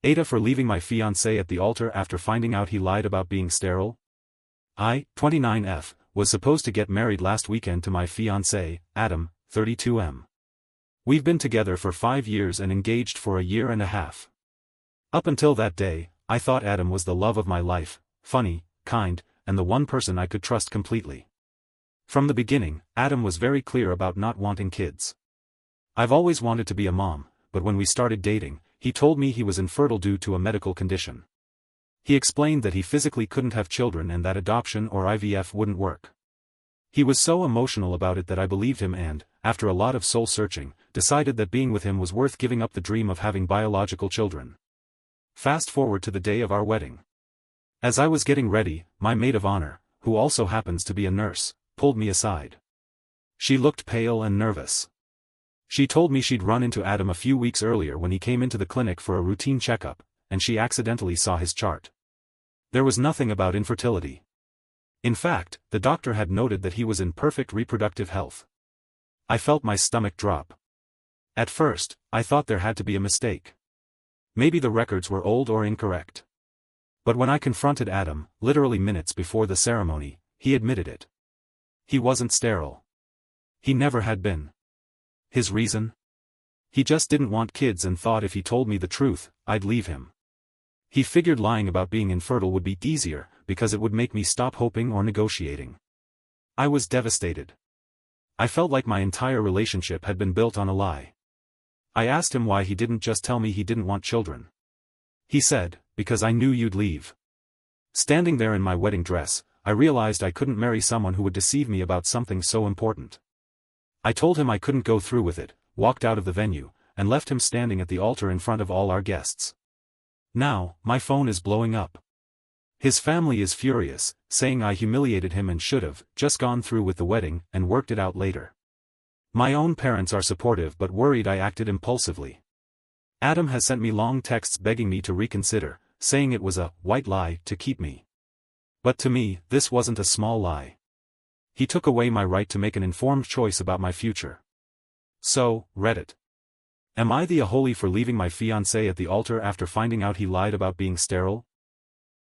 AITA for leaving my fiancé at the altar after finding out he lied about being sterile? I, 29F, was supposed to get married last weekend to my fiancé, Adam, 32M. We've been together for 5 years and engaged for a year and a half. Up until that day, I thought Adam was the love of my life, funny, kind, and the one person I could trust completely. From the beginning, Adam was very clear about not wanting kids. I've always wanted to be a mom, but when we started dating, he told me he was infertile due to a medical condition. He explained that he physically couldn't have children and that adoption or IVF wouldn't work. He was so emotional about it that I believed him and, after a lot of soul-searching, decided that being with him was worth giving up the dream of having biological children. Fast forward to the day of our wedding. As I was getting ready, my maid of honor, who also happens to be a nurse, pulled me aside. She looked pale and nervous. She told me she'd run into Adam a few weeks earlier when he came into the clinic for a routine checkup, and she accidentally saw his chart. There was nothing about infertility. In fact, the doctor had noted that he was in perfect reproductive health. I felt my stomach drop. At first, I thought there had to be a mistake. Maybe the records were old or incorrect. But when I confronted Adam, literally minutes before the ceremony, he admitted it. He wasn't sterile. He never had been. His reason? He just didn't want kids and thought if he told me the truth, I'd leave him. He figured lying about being infertile would be easier, because it would make me stop hoping or negotiating. I was devastated. I felt like my entire relationship had been built on a lie. I asked him why he didn't just tell me he didn't want children. He said, because I knew you'd leave. Standing there in my wedding dress, I realized I couldn't marry someone who would deceive me about something so important. I told him I couldn't go through with it, walked out of the venue, and left him standing at the altar in front of all our guests. Now, my phone is blowing up. His family is furious, saying I humiliated him and should've just gone through with the wedding and worked it out later. My own parents are supportive but worried I acted impulsively. Adam has sent me long texts begging me to reconsider, saying it was a white lie to keep me. But to me, this wasn't a small lie. He took away my right to make an informed choice about my future. So, Reddit. Am I the a-hole for leaving my fiancé at the altar after finding out he lied about being sterile?